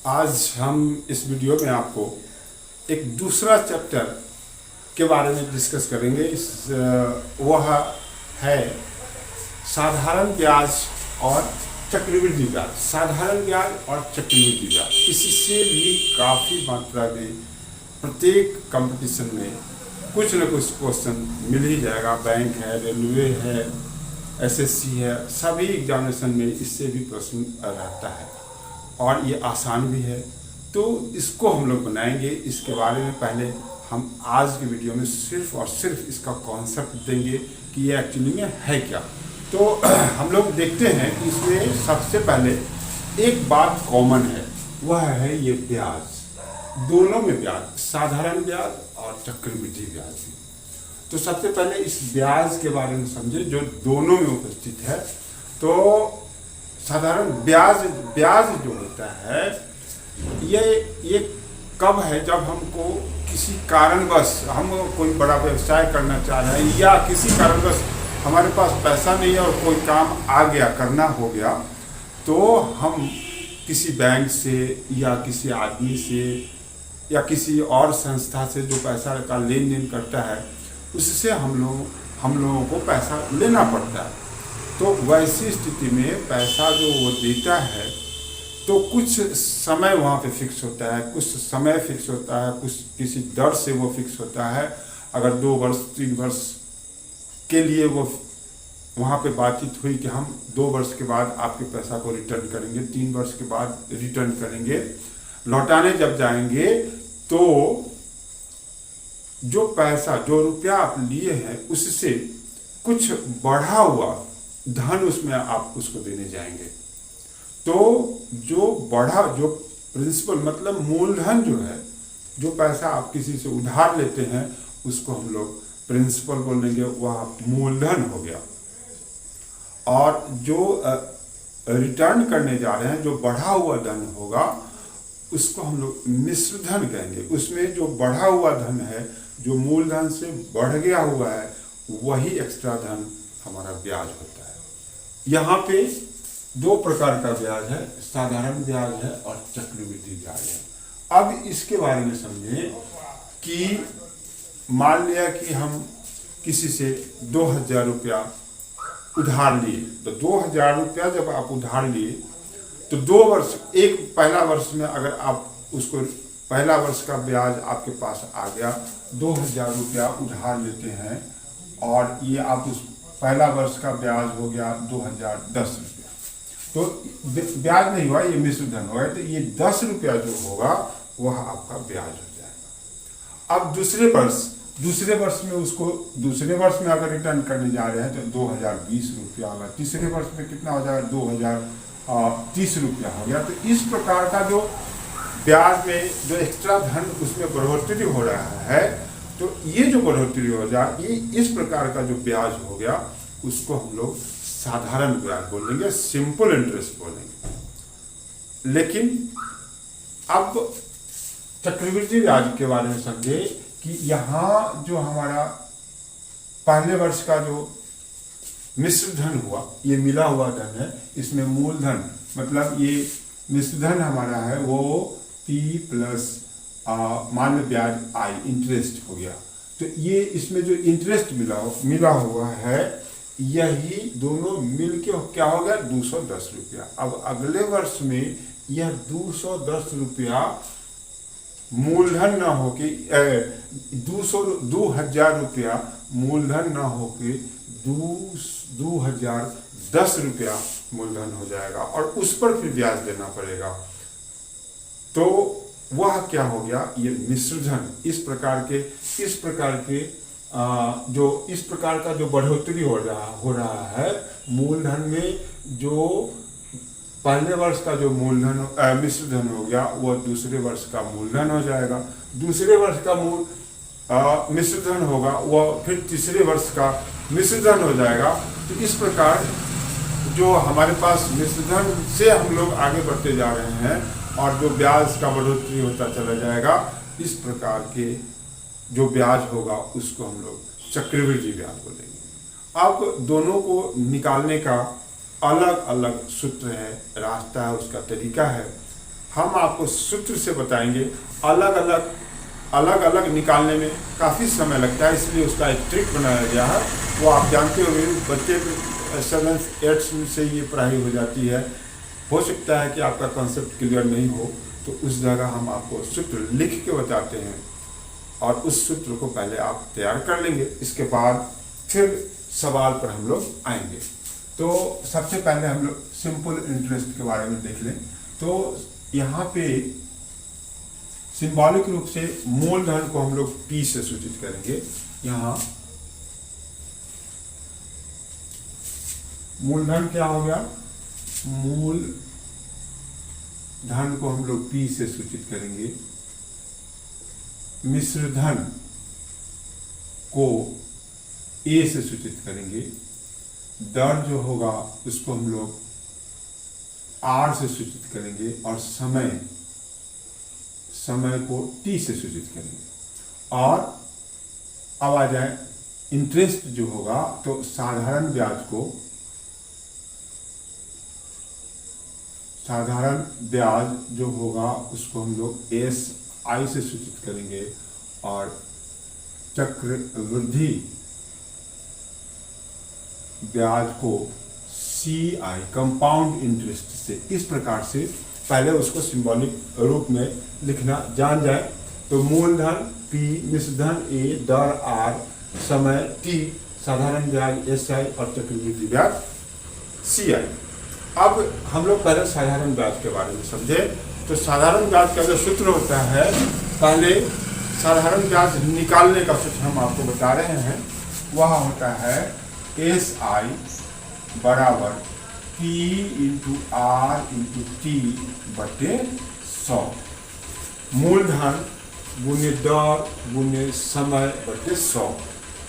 आज हम इस वीडियो में आपको एक दूसरा चैप्टर के बारे में डिस्कस करेंगे। वह है साधारण ब्याज और चक्रवृद्धि ब्याज। साधारण ब्याज और चक्रवृद्धि ब्याज, इससे भी काफ़ी मात्रा में प्रत्येक कंपटीशन में कुछ न कुछ क्वेश्चन मिल ही जाएगा। बैंक है, रेलवे है, एसएससी है, सभी एग्जामिनेशन में इससे भी प्रश्न रहता है और ये आसान भी है। तो इसको हम लोग बनाएंगे। इसके बारे में पहले हम आज की वीडियो में सिर्फ और सिर्फ इसका कॉन्सेप्ट देंगे कि ये एक्चुअली में है क्या। तो हम लोग देखते हैं कि इसमें सबसे पहले एक बात कॉमन है, वह है ये ब्याज। दोनों में ब्याज, साधारण ब्याज और चक्रवृद्धि ब्याज। तो सबसे पहले इस ब्याज के बारे में समझे जो दोनों में उपस्थित है। तो साधारण ब्याज जो होता है ये कब है, जब हमको किसी कारणवश हम कोई बड़ा व्यवसाय करना चाह रहे हैं या किसी कारणवश हमारे पास पैसा नहीं है और कोई काम आ गया, करना हो गया, तो हम किसी बैंक से या किसी आदमी से या किसी और संस्था से जो पैसा का लेन देन करता है उससे हम लोगों को पैसा लेना पड़ता है। तो वैसी स्थिति में पैसा जो वो देता है तो कुछ समय वहाँ पे फिक्स होता है, कुछ समय फिक्स होता है, कुछ किसी दर से वो फिक्स होता है। अगर 2 वर्ष 3 वर्ष के लिए वो वहाँ पे बातचीत हुई कि हम 2 वर्ष के बाद आपके पैसा को रिटर्न करेंगे, 3 वर्ष के बाद रिटर्न करेंगे। लौटाने जब जाएंगे तो जो पैसा, जो रुपया आप लिए हैं उससे कुछ बढ़ा हुआ धन उसमें आप उसको देने जाएंगे। तो जो प्रिंसिपल मतलब मूलधन जो है, जो पैसा आप किसी से उधार लेते हैं उसको हम लोग प्रिंसिपल बोलेंगे, वह मूलधन हो गया। और जो रिटर्न करने जा रहे हैं, जो बढ़ा हुआ धन होगा उसको हम लोग मिश्र धन कहेंगे। उसमें जो बढ़ा हुआ धन है, जो मूलधन से बढ़ गया हुआ है, वही एक्स्ट्रा धन हमारा ब्याज होता है। यहाँ पे 2 प्रकार का ब्याज है, साधारण ब्याज है और चक्रवृद्धि ब्याज है। अब इसके बारे में समझें कि मान लिया कि हम किसी से 2000 रुपया उधार लिए। तो 2000 रुपया जब आप उधार लिए तो 2 वर्ष, पहला वर्ष में अगर आप उसको, पहला वर्ष का ब्याज आपके पास आ गया, 2000 रुपया उधार लेते हैं और ये आप उस पहला वर्ष का ब्याज हो गया 2010 रुपया। तो ब्याज नहीं हुआ, ये मिश्र धन हुआ। तो ये 10 रुपया जो होगा वह आपका ब्याज हो जाएगा। अब दूसरे वर्ष में उसको, दूसरे वर्ष में अगर रिटर्न करने जा रहे हैं तो 2020 रुपया होगा। तीसरे वर्ष में कितना हो जाएगा, 2030 रुपया हो गया। तो इस प्रकार का जो ब्याज में जो एक्स्ट्रा धन उसमें बढ़ोतरी हो रहा है, तो ये जो बढ़ोतरी हो जाए, ये इस प्रकार का जो ब्याज हो गया उसको हम लोग साधारण ब्याज बोलेंगे, सिंपल इंटरेस्ट बोलेंगे। लेकिन अब चक्रवृद्धि ब्याज के बारे में समझे कि यहाँ जो हमारा पहले वर्ष का जो मिश्र धन हुआ, ये मिला हुआ धन है, इसमें मूलधन मतलब ये मिश्र धन हमारा है वो P प्लस मान लो ब्याज I, इंटरेस्ट हो गया। तो ये इसमें जो इंटरेस्ट मिला हुआ है, यही दोनों मिलके क्या हो गया, 210 रुपया। अब अगले वर्ष में यह 210 रुपया मूलधन न होके 2000 रुपया मूलधन न होके 2010 रुपया मूलधन हो जाएगा और उस पर फिर ब्याज देना पड़ेगा। तो वह क्या हो गया, ये मिश्र धन। इस प्रकार का जो बढ़ोतरी हो रहा है मूलधन में, जो पहले वर्ष का जो मूलधन मिश्र धन हो गया वह दूसरे वर्ष का मूलधन हो जाएगा। दूसरे वर्ष का मिश्र धन होगा वह फिर तीसरे वर्ष का मिश्र धन हो जाएगा। तो इस प्रकार जो हमारे पास मिश्र धन से हम लोग आगे बढ़ते जा रहे हैं और जो ब्याज का बढ़ोतरी होता चला जाएगा, इस प्रकार के जो ब्याज होगा उसको हम लोग चक्रवृद्धि ब्याज बोलेंगे। अब दोनों को निकालने का अलग अलग सूत्र है, रास्ता है, उसका तरीका है। हम आपको सूत्र से बताएंगे। अलग अलग निकालने में काफ़ी समय लगता है, इसलिए उसका एक ट्रिक बनाया गया है। वो आप जानते हो, बच्चे 7th 8th से ये पढ़ाई हो जाती है। हो सकता है कि आपका कॉन्सेप्ट क्लियर नहीं हो, तो उस जगह हम आपको सूत्र लिख के बताते हैं और उस सूत्र को पहले आप तैयार कर लेंगे। इसके बाद फिर सवाल पर हम लोग आएंगे। तो सबसे पहले हम लोग सिंपल इंटरेस्ट के बारे में देख लें। तो यहाँ पे सिंबॉलिक रूप से मूलधन को हम लोग P से सूचित करेंगे। यहाँ मूलधन क्या हो गया? मूल धन को हम लोग P से सूचित करेंगे। मिश्र धन को A से सूचित करेंगे। दर जो होगा उसको हम लोग R से सूचित करेंगे और समय को T से सूचित करेंगे। और अब आ जाए इंटरेस्ट जो होगा, तो साधारण ब्याज जो होगा उसको हम लोग SI से सूचित करेंगे और चक्रवृद्धि ब्याज को CI कंपाउंड इंटरेस्ट से। इस प्रकार से पहले उसको सिंबॉलिक रूप में लिखना जान जाए तो मूलधन P, मिश्रधन A, दर R, समय T, साधारण ब्याज SI और चक्रवृद्धि ब्याज CI। अब हम लोग पहले साधारण ब्याज के बारे में समझे। तो साधारण ब्याज का जो सूत्र होता है, पहले साधारण ब्याज निकालने का सूत्र हम आपको बता रहे हैं। वह होता है SI बराबर P into R into T बटे 100। मूलधन गुने दर गुने समय बटे 100।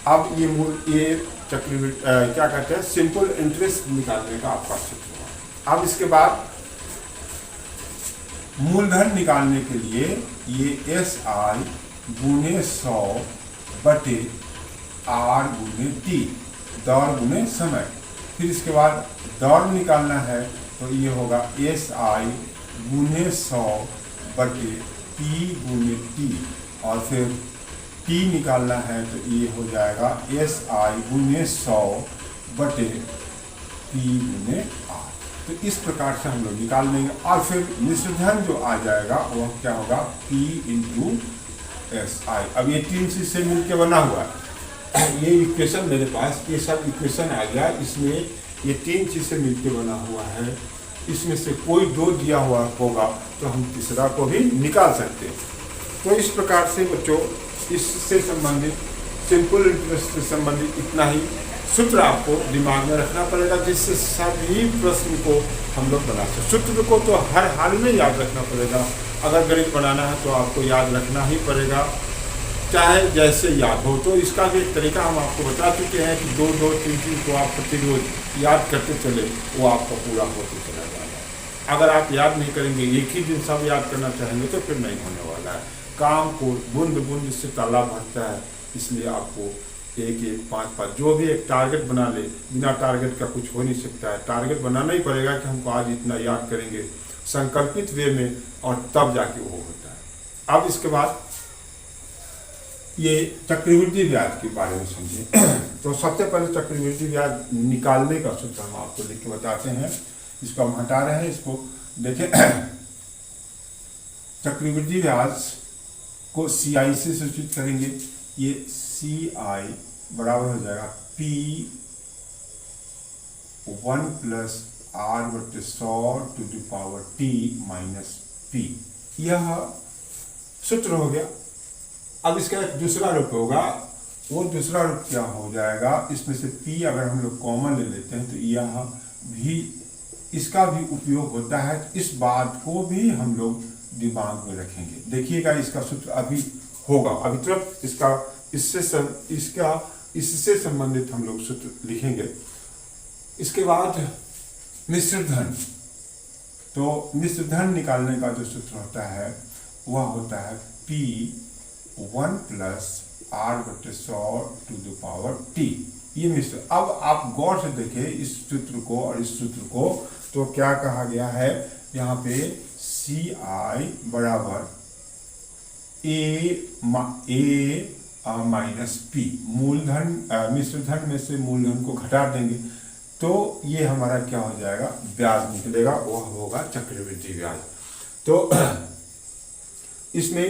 अब ये चक्रवृद्धि क्या कहते हैं, सिंपल इंटरेस्ट निकालने का आपका सूत्र है। अब इसके बाद मूलधन निकालने के लिए ये SI गुने 100 बटे R गुने T, दर गुने समय। फिर इसके बाद दर निकालना है तो ये होगा SI गुने 100 बटे P गुने T, और फिर T निकालना है तो ये हो जाएगा SI गुने 100 बटे P गुने R। तो इस प्रकार से हम लोग निकाल लेंगे। और फिर मिश्रधन जो आ जाएगा वह क्या होगा, P इंटू SI। अब ये 3 चीज से मिलकर बना हुआ है। ये इक्वेशन मेरे पास, ये सब इक्वेशन आ गया। इसमें ये 3 चीज से मिलकर बना हुआ है। इसमें से कोई 2 दिया हुआ होगा तो हम तीसरा को भी निकाल सकते हैं। तो इस प्रकार से बच्चों, इससे संबंधित सिंपल इंटरेस्ट से संबंधित इतना ही सूत्र आपको दिमाग में रखना पड़ेगा, जिससे सभी प्रश्न को हम लोग बना सकते। सूत्र को तो हर हाल में याद रखना पड़ेगा। अगर गणित बनाना है तो आपको याद रखना ही पड़ेगा, चाहे जैसे याद हो। तो इसका भी एक तरीका हम आपको बता चुके हैं कि 2-2, 3-3 को आप प्रतिरोध याद करते चले, वो आपका पूरा होते चला जाएगा। अगर आप याद नहीं करेंगे, एक ही दिन सब याद करना चाहेंगे तो फिर नहीं होने वाला है। काम को बूंद बूंद से तालाब भरता है, इसलिए आपको 1-1, 5-5 जो भी एक टारगेट बना ले। बिना टारगेट का कुछ हो नहीं सकता है। टारगेट बनाना ही पड़ेगा कि हमको आज इतना याद करेंगे, संकल्पित वे में, और तब जाके वो होता है। अब इसके बाद ये चक्रवृद्धि ब्याज के बारे में समझें। तो सबसे पहले चक्रवृद्धि ब्याज निकालने का सूत्र हम आपको लिख के बताते हैं। इसको हम हटा रहे हैं, इसको देखें। चक्रवृद्धि ब्याज को CI से सूचित करेंगे। ये CI बराबर हो जाएगा P 1 प्लस R बटे 100 to the power T minus P। यह सूत्र हो गया। अब इसका एक दूसरा रूप होगा। वो दूसरा रूप क्या हो जाएगा, इसमें से P अगर हम लोग कॉमन ले लेते हैं तो यह भी, इसका भी उपयोग होता है। इस बात को भी हम लोग दिमाग में रखेंगे। देखिएगा, इसका सूत्र अभी होगा, अभी तुरंत इससे संबंधित हम लोग सूत्र लिखेंगे। इसके बाद मिश्रधन। तो मिश्रधन निकालने का जो सूत्र होता है वह होता है P 1 प्लस R बटे 100 टू द पावर T। ये मिश्र। अब आप गौर से देखें इस सूत्र को और इस सूत्र को, तो क्या कहा गया है यहाँ पे, CI बराबर A माइनस P, मूलधन मिश्र धन में से मूलधन को घटा देंगे तो ये हमारा क्या हो जाएगा, ब्याज निकलेगा, वह होगा चक्रवृद्धि ब्याज। तो इसमें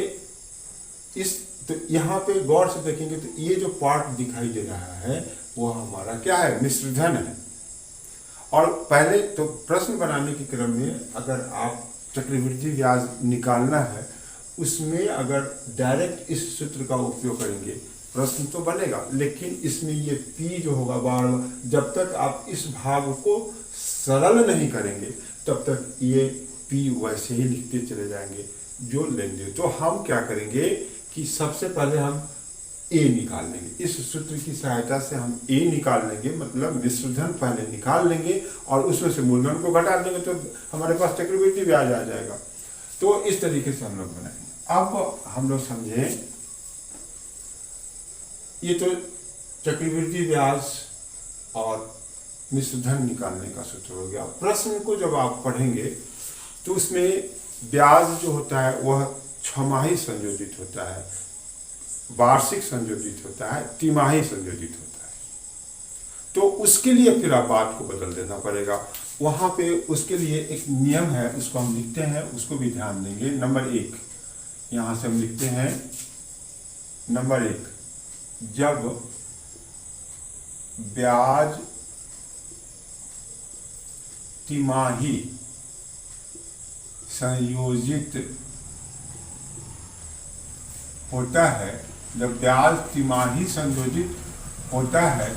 तो यहाँ पे गौर से देखेंगे तो ये जो पार्ट दिखाई दे रहा है वो हमारा क्या है, मिश्र धन है। और पहले तो प्रश्न बनाने के क्रम में अगर आप चक्रवृद्धि ब्याज निकालना है, उसमें अगर डायरेक्ट इस सूत्र का उपयोग करेंगे प्रश्न तो बनेगा, लेकिन इसमें ये P जो होगा बार जब तक आप इस भाग को सरल नहीं करेंगे तब तक ये P वैसे ही लिखते चले जाएंगे जो लेंगे। तो हम क्या करेंगे कि सबसे पहले हम A निकाल लेंगे, इस सूत्र की सहायता से हम A निकाल लेंगे, मतलब मिश्र धन पहले निकाल लेंगे और उसमें से मूलधन को घटा देंगे तो हमारे पास चक्रवृद्धि ब्याज आ जाएगा। तो इस तरीके से हम लोग बनाएंगे। अब हम लोग समझें, ये तो चक्रवृद्धि ब्याज और मिश्र धन निकालने का सूत्र हो गया। प्रश्न को जब आप पढ़ेंगे तो उसमें ब्याज जो होता है वह छमाही संयोजित होता है, वार्षिक संयोजित होता है, तिमाही संयोजित होता है। तो उसके लिए फिर आप बात को बदल देना पड़ेगा। वहाँ पे उसके लिए एक नियम है, उसको हम लिखते हैं, उसको भी ध्यान देंगे। नंबर 1 यहाँ से हम लिखते हैं, नंबर 1, जब ब्याज तिमाही संयोजित होता है, जब ब्याज तिमाही संयोजित होता है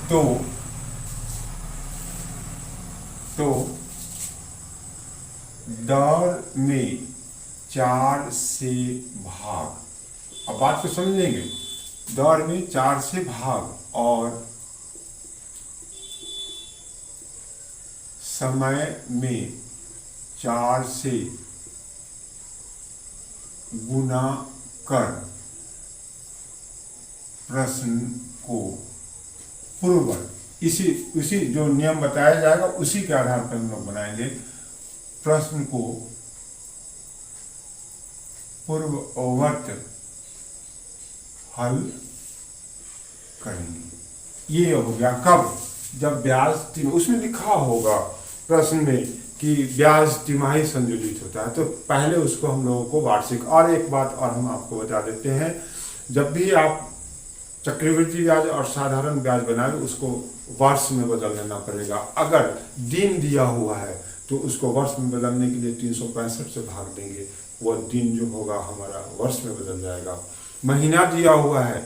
तो दर में 4 से भाग। अब बात को समझेंगे, दर में 4 से भाग और समय में 4 से गुना कर प्रश्न को पूर्ववत, उसी जो नियम बताया जाएगा उसी के आधार पर हम लोग बनाएंगे, प्रश्न को पूर्ववत हल करेंगे। ये हो गया कब, जब ब्याज उसमें लिखा होगा प्रश्न में कि ब्याज तिमाही संयोजित होता है, तो पहले उसको हम लोगों को वार्षिक। और एक बात और हम आपको बता देते हैं, जब भी आप चक्रवृद्धि ब्याज और साधारण ब्याज बनाए उसको वर्ष में बदल देना पड़ेगा। अगर दिन दिया हुआ है तो उसको वर्ष में बदलने के लिए 365 से भाग देंगे, वह दिन जो होगा हमारा वर्ष में बदल जाएगा। महीना दिया हुआ है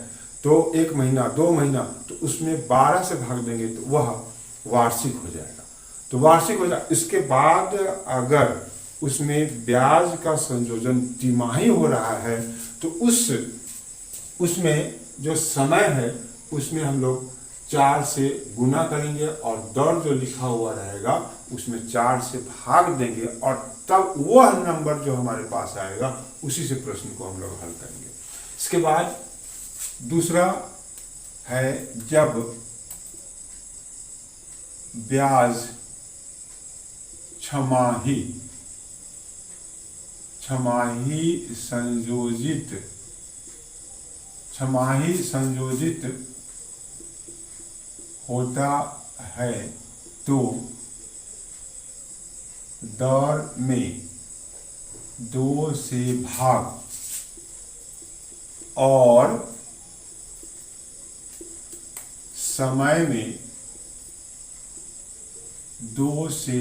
तो 1 महीना 2 महीना, तो उसमें 12 से भाग देंगे तो वह वार्षिक हो जाएगा। तो वार्षिक हो जाए, इसके बाद अगर उसमें ब्याज का संयोजन तिमाही हो रहा है तो उसमें जो समय है उसमें हम लोग 4 से गुना करेंगे और दर जो लिखा हुआ रहेगा उसमें 4 से भाग देंगे और तब वह नंबर जो हमारे पास आएगा उसी से प्रश्न को हम लोग हल करेंगे। इसके बाद दूसरा है, जब ब्याज छमाही संयोजित होता है तो दर में 2 से भाग और समय में 2 से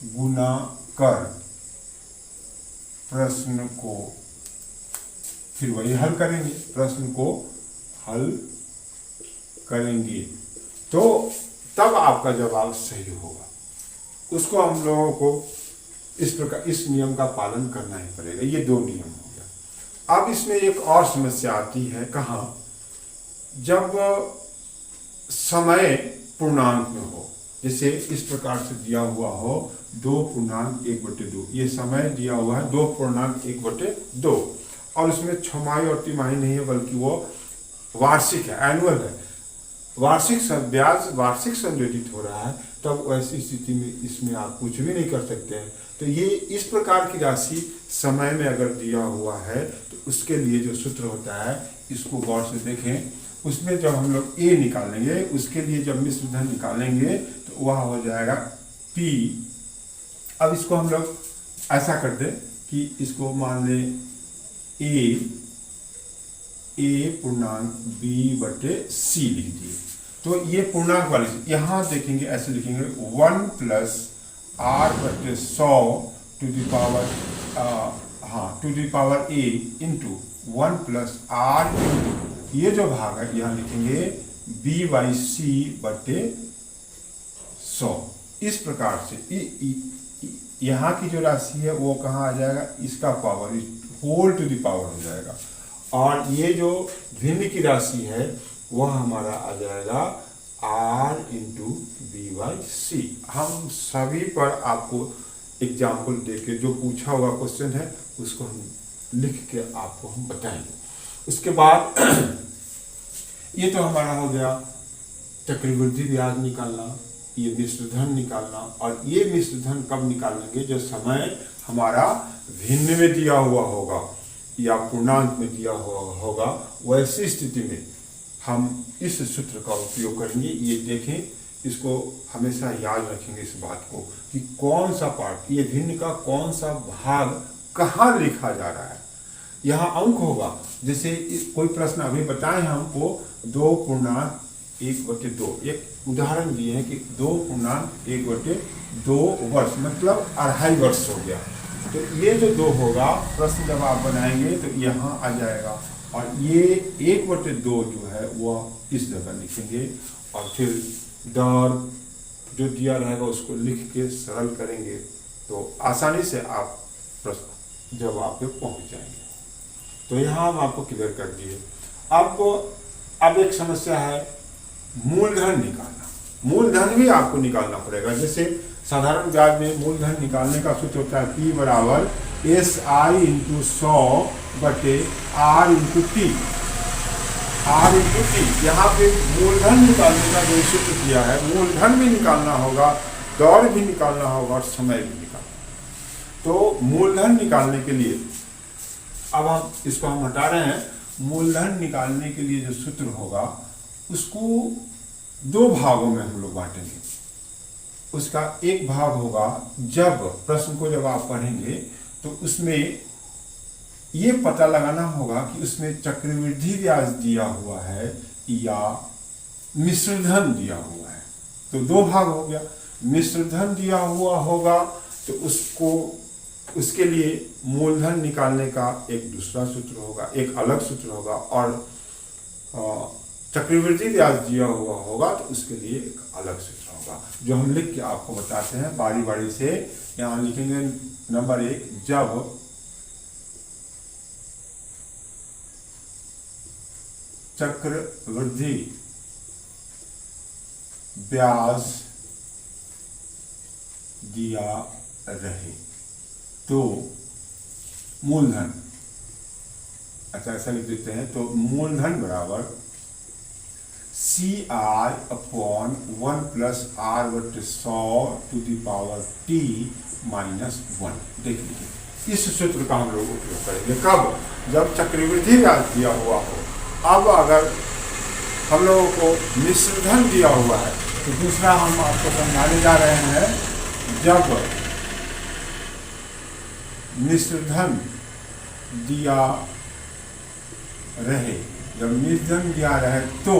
गुना कर प्रश्न को फिर वही हल करेंगे, प्रश्न को हल करेंगे तो तब आपका जवाब सही होगा। उसको हम लोगों को इस प्रकार इस नियम का पालन करना ही पड़ेगा। ये 2 नियम हो गया। अब इसमें एक और समस्या आती है, कहाँ, जब समय पूर्णांक में हो, जैसे इस प्रकार से दिया हुआ हो 2.1/2, ये समय दिया हुआ है 2.1/2 और उसमें छमाही और तिमाही नहीं है बल्कि वो वार्षिक है, एनुअल है। वार्षिक ब्याज वार्षिक संयोजित हो रहा है, तब ऐसी स्थिति में इसमें आप कुछ भी नहीं कर सकते हैं, तो ये इस प्रकार की राशि समय में अगर दिया हुआ है तो उसके लिए जो सूत्र होता है, इसको गौर से देखें। उसमें जब हम लोग ए निकालेंगे, उसके लिए जब मिश्र धन निकालेंगे तो वह हो जाएगा P। अब इसको हम लोग ऐसा कर दें कि इसको मान लें ए पूर्णांक B/C लिख दिए। तो ये पूर्णांक वाली यहाँ देखेंगे, ऐसे लिखेंगे 1 + R/100 to the power A into 1 + R into ये जो भाग है यहाँ लिखेंगे B/C/100। इस प्रकार से यहाँ की जो राशि है वो कहाँ आ जाएगा, इसका power whole to the power हो जाएगा। और ये जो भिन्न की राशि है वह हमारा आ जाएगा R इंटू B/C। हम सभी पर आपको एग्जाम्पल देके जो पूछा हुआ क्वेश्चन है उसको हम लिख के आपको हम बताएंगे। उसके बाद ये तो हमारा हो गया चक्रवृद्धि ब्याज निकालना, ये मिश्र धन निकालना। और ये मिश्र धन कब निकालेंगे, जो समय हमारा भिन्न में दिया हुआ होगा या पूर्णांक में दिया हुआ होगा, वैसी स्थिति में हम इस सूत्र का उपयोग करेंगे। ये देखें, इसको हमेशा याद रखेंगे इस बात को कि कौन सा पार्ट, ये भिन्न का कौन सा भाग कहाँ लिखा जा रहा है। यहाँ अंक होगा, जैसे कोई प्रश्न अभी बताए हमको 2.1/2, एक उदाहरण दिए हैं कि 2.1/2 वर्ष मतलब 2.5 वर्ष हो गया। तो ये जो 2 होगा, प्रश्न जब आप बनाएंगे तो यहाँ आ जाएगा। और ये 1/2 जो है वह इस जगह लिखेंगे और फिर दर जो दिया रहेगा उसको लिख के सरल करेंगे तो आसानी से आप प्रश्न जवाब पे पहुंच जाएंगे। तो यहाँ हम आपको क्लियर कर दिए। अब एक समस्या है मूलधन निकालना। मूलधन भी आपको निकालना पड़ेगा। जैसे साधारण ब्याज में मूलधन निकालने का सूत्र होता है P = SI × 100/R × T। R × T, यहाँ पे मूलधन निकालने का जो सूत्र दिया है, मूलधन भी निकालना होगा, दर भी निकालना होगा और समय भी निकालना। तो मूलधन निकालने के लिए अब हम इसको हम हटा रहे हैं। मूलधन निकालने के लिए जो सूत्र होगा उसको 2 भागों में हम लोग बांटेंगे। उसका एक भाग होगा, जब प्रश्न को जब आप पढ़ेंगे तो उसमें ये पता लगाना होगा कि उसमें चक्रवृद्धि ब्याज दिया हुआ है या मिश्रधन दिया हुआ है। तो 2 भाग हो गया। मिश्रधन दिया हुआ होगा तो उसके लिए मूलधन निकालने का एक दूसरा सूत्र होगा, एक अलग सूत्र होगा। और चक्रवृद्धि ब्याज दिया हुआ होगा तो उसके लिए एक अलग सूत्र होगा, जो हम लिख के आपको बताते हैं बारी बारी से। यहाँ लिखेंगे नंबर 1, जब चक्रवृद्धि ब्याज दिया रहे तो मूलधन, अच्छा ऐसा लिख देते हैं, तो मूलधन बराबर CI/1 + R/100 to the power T - 1। देख लीजिए, इस सूत्र का हम लोग उपयोग करेंगे कब, जब चक्रवृद्धि ब्याज दिया हुआ हो। अब अगर हम लोगों को मिश्रधन दिया हुआ है तो दूसरा हम आपको समझाने जा रहे हैं, जब मिश्रधन दिया रहे, जब मिश्रधन दिया रहे तो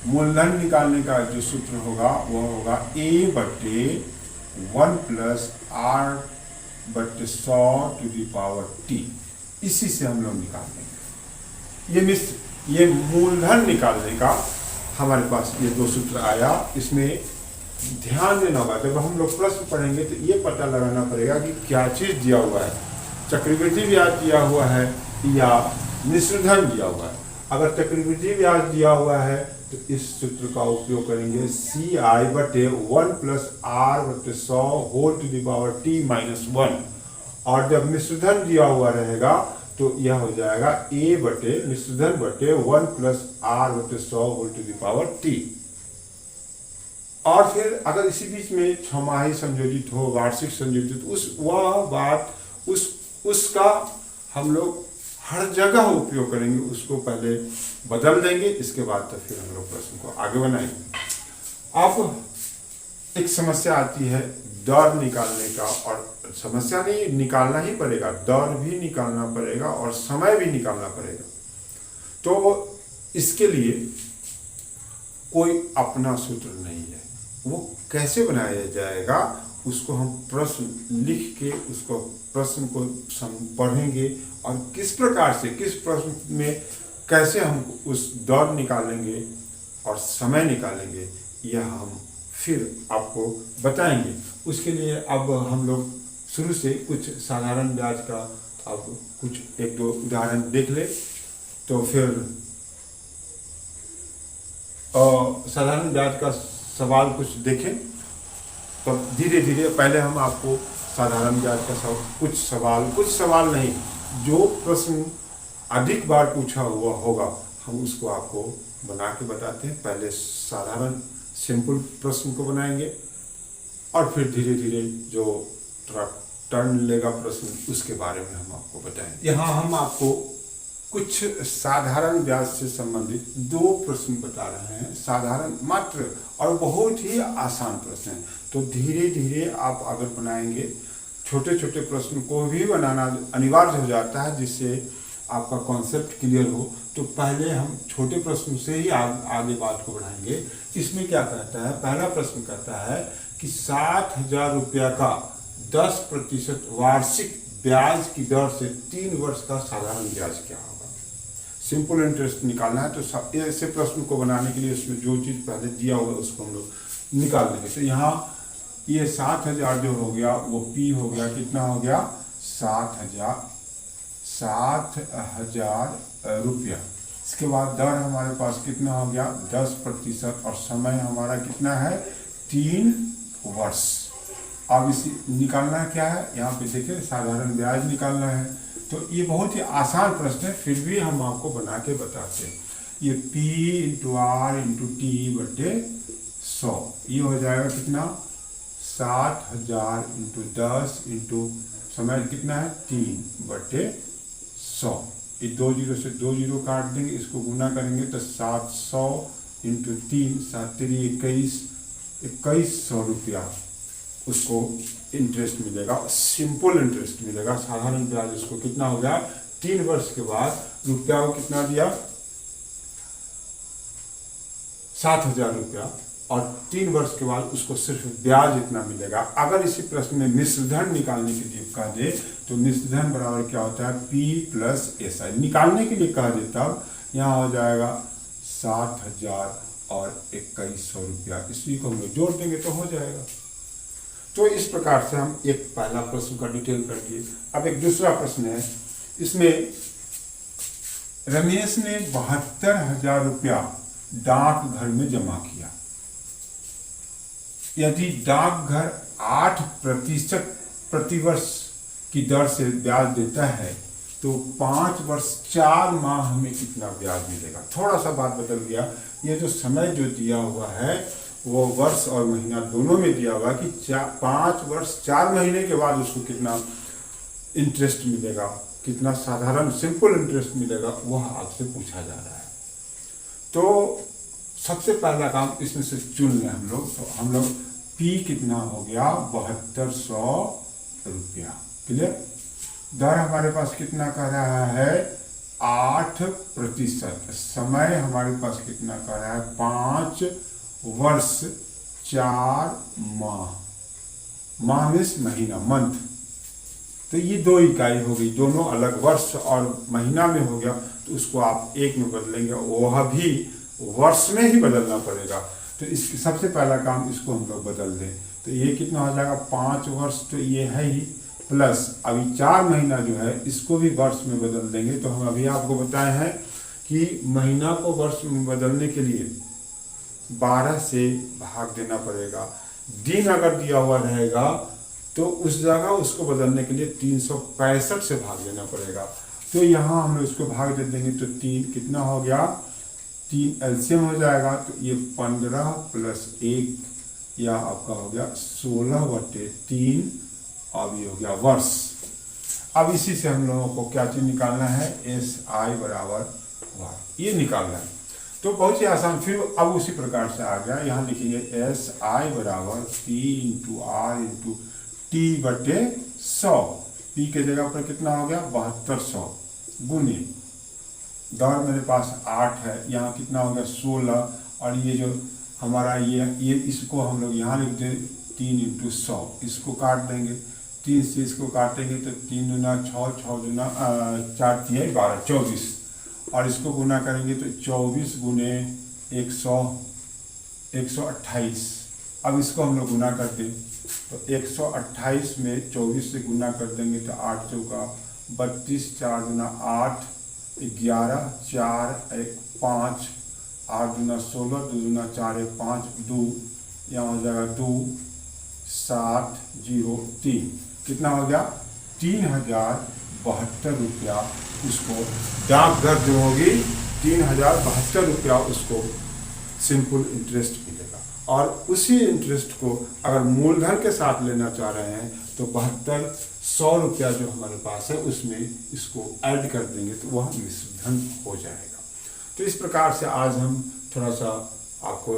मूलधन निकालने का जो सूत्र होगा वह होगा A/1 + R/100 to the power T। इसी से हम लोग निकाल देंगे। ये मूलधन निकालने का हमारे पास ये 2 सूत्र आया। इसमें ध्यान देना होगा, जब हम लोग प्रश्न पढ़ेंगे तो ये पता लगाना पड़ेगा कि क्या चीज़ दिया हुआ है, चक्रवृद्धि ब्याज दिया हुआ है या मिश्रधन दिया हुआ है। अगर चक्रवृद्धि ब्याज दिया हुआ है तो इस सूत्र का उपयोग करेंगे CI/1 + R/100 whole to the power T - 1। और जब मिश्रधन दिया हुआ रहेगा तो यह हो जाएगा मिश्रधन/1 + R/100 whole to the power T। और फिर अगर इसी बीच में छमाही संयोजित हो, वार्षिक संयोजित, उस वह बात उसका हम लोग हर जगह उपयोग करेंगे, उसको पहले बदल देंगे, इसके बाद तो फिर हम लोग प्रश्न को आगे बनाएंगे। अब एक समस्या आती है दर निकालने का, और समस्या नहीं, निकालना ही पड़ेगा, दर भी निकालना पड़ेगा और समय भी निकालना पड़ेगा। तो इसके लिए कोई अपना सूत्र नहीं है, वो कैसे बनाया जाएगा उसको हम प्रश्न लिख के उसको प्रश्न को पढ़ेंगे, और किस प्रकार से किस प्रश्न में कैसे हम उस दर निकालेंगे और समय निकालेंगे, यह हम फिर आपको बताएंगे। उसके लिए अब हम लोग शुरू से कुछ साधारण ब्याज का अब कुछ एक दो उदाहरण देख ले, तो फिर साधारण ब्याज का सवाल कुछ देखें, तो धीरे धीरे पहले हम आपको साधारण ब्याज का कुछ सवाल नहीं, जो प्रश्न अधिक बार पूछा हुआ होगा हम उसको आपको बना के बताते हैं। पहले साधारण सिंपल प्रश्न को बनाएंगे और फिर धीरे धीरे जो टर्न लेगा प्रश्न उसके बारे में हम आपको बताएंगे। यहाँ हम आपको कुछ साधारण ब्याज से संबंधित दो प्रश्न बता रहे हैं, साधारण मात्र और बहुत ही आसान प्रश्न हैं। तो धीरे धीरे आप अगर बनाएंगे, छोटे छोटे प्रश्न को भी बनाना अनिवार्य हो जाता है जिससे आपका कॉन्सेप्ट क्लियर हो। तो पहले हम छोटे प्रश्न से ही आगे बात को बढ़ाएंगे। इसमें क्या कहता है, पहला प्रश्न कहता है कि 60,000 रुपया का 10% वार्षिक ब्याज की दर से 3 वर्ष का साधारण ब्याज क्या होगा। सिंपल इंटरेस्ट निकालना है, तो ऐसे प्रश्न को बनाने के लिए उसमें जो चीज़ पहले दिया हुआ उसको हम लोग निकाल देंगे। तो यहाँ ये 60,000 जो हो गया वो पी हो गया, कितना हो गया 60,000 रुपया। इसके बाद दर हमारे पास कितना हो गया 10% और समय हमारा कितना है 3 वर्ष। अब इसी निकालना क्या है, यहाँ पे देखिए साधारण ब्याज निकालना है। तो ये बहुत ही आसान प्रश्न है, फिर भी हम आपको बना के बताते हैं। ये P × R × T बटे 100, ये हो जाएगा कितना 60,000 × 10 × समय कितना है 3 बटे 100। ये 2 जीरो से 2 जीरो काट देंगे, इसको गुना करेंगे तो 700 × 3 7 21 2100 रुपया उसको इंटरेस्ट मिलेगा, सिंपल इंटरेस्ट मिलेगा। साधारण ब्याज उसको कितना हो गया 3 वर्ष के बाद रुपया को कितना दिया 7,000 रुपया, और 3 वर्ष के बाद उसको सिर्फ ब्याज इतना मिलेगा। अगर इसी प्रश्न में मिश्र धन निकालने के लिए कह दे तो मिश्र धन बराबर क्या होता है P + SI। निकालने के लिए कह दे तब यहाँ हो जाएगा 60,000 और 2100 रुपया, इसी को हम लोग जोड़ देंगे तो हो जाएगा। तो इस प्रकार से हम एक पहला प्रश्न का डिटेल कर दिए। अब एक दूसरा प्रश्न है, इसमें रमेश ने 72,000 रुपया डाकघर में जमा किया। यदि डाकघर 8% प्रतिवर्ष की दर से ब्याज देता है तो 5 वर्ष 4 माह में कितना ब्याज मिलेगा। थोड़ा सा बात बदल गया, ये जो समय जो दिया हुआ है वो वर्ष और महीना दोनों में दिया हुआ कि 5 वर्ष 4 महीने के बाद उसको कितना इंटरेस्ट मिलेगा, कितना साधारण सिंपल इंटरेस्ट मिलेगा, वह आपसे पूछा जा रहा है। तो सबसे पहला काम इसमें से चुन लें हम लोग। तो हम लोग P कितना हो गया 7200 रुपया, क्लियर। दर हमारे पास कितना कह रहा है 8%, समय हमारे पास कितना कह रहा है 5 वर्ष 4 माह, माह मीन्स महीना, मंथ। तो ये 2 इकाई हो गई, दोनों अलग वर्ष और महीना में हो गया, तो उसको आप एक में बदलेंगे, वह भी वर्ष में ही बदलना पड़ेगा। तो इसकी सबसे पहला काम इसको हम लोग बदल दें, तो ये कितना हो जाएगा 5 वर्ष, तो ये है ही, प्लस अभी 4 महीना जो है इसको भी वर्ष में बदल देंगे। तो हम अभी आपको बताए हैं कि महीना को वर्ष में बदलने के लिए 12 से भाग देना पड़ेगा। दिन अगर दिया हुआ रहेगा तो उस जगह उसको बदलने के लिए 365 से भाग देना पड़ेगा। तो यहाँ हम लोग इसको भाग दे देंगे तो 3 कितना हो गया 3 एलसीएम हो जाएगा। तो ये 15 + 1 या आपका हो गया 16/3, अब ये हो गया वर्ष। अब इसी से हम लोगों को क्या चीज निकालना है, SI बराबर वाट, ये निकालना है। तो बहुत ही आसान, फिर अब उसी प्रकार से आ गया, यहाँ लिखेंगे SI बराबर P × R × T/100। P के जगह पर कितना हो गया 7200 गुने, दौर मेरे पास 8 है, यहाँ कितना हो गया 16, और ये जो हमारा ये इसको हम लोग यहाँ लिख दें 3 × 100, इसको काट देंगे, 3 से इसको काटेंगे तो 3 दूना 6, 6 दूना 4 × 12, 24, और इसको गुना करेंगे तो 24 गुने 100, 128। अब इसको हम लोग गुना करते तो 128 में 24 से गुना कर देंगे तो 8 चौका 32, 4 दूना 8, 11, 4 1 5, 8 दूना 16, 2 दूना 4 1 5, 2, यहाँ हो जाएगा 2 7 0 3, कितना हो गया 3072 रुपया। उसको डाकघर जो होगी 3072 रुपया उसको सिंपल इंटरेस्ट मिलेगा। और उसी इंटरेस्ट को अगर मूलधन के साथ लेना चाह रहे हैं तो 7200 रुपया जो हमारे पास है उसमें इसको ऐड कर देंगे तो वह मिश्रधन हो जाएगा। तो इस प्रकार से आज हम थोड़ा सा आपको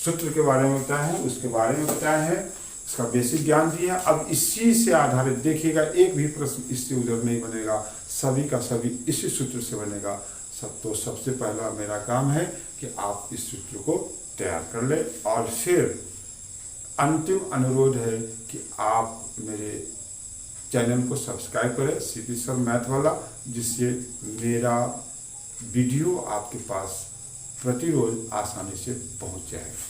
सूत्र के बारे में बताए हैं, उसके बारे में बताए हैं, इसका बेसिक ज्ञान दिया। अब इसी से आधारित देखिएगा, एक भी प्रश्न इससे उधर नहीं बनेगा, सभी का सभी इसी सूत्र से बनेगा। तो सबसे पहला मेरा काम है कि आप इस सूत्र को तैयार कर ले, और फिर अंतिम अनुरोध है कि आप मेरे चैनल को सब्सक्राइब करें, CP सर मैथ वाला, जिससे मेरा वीडियो आपके पास प्रतिरोज आसानी से पहुंच जाएगा।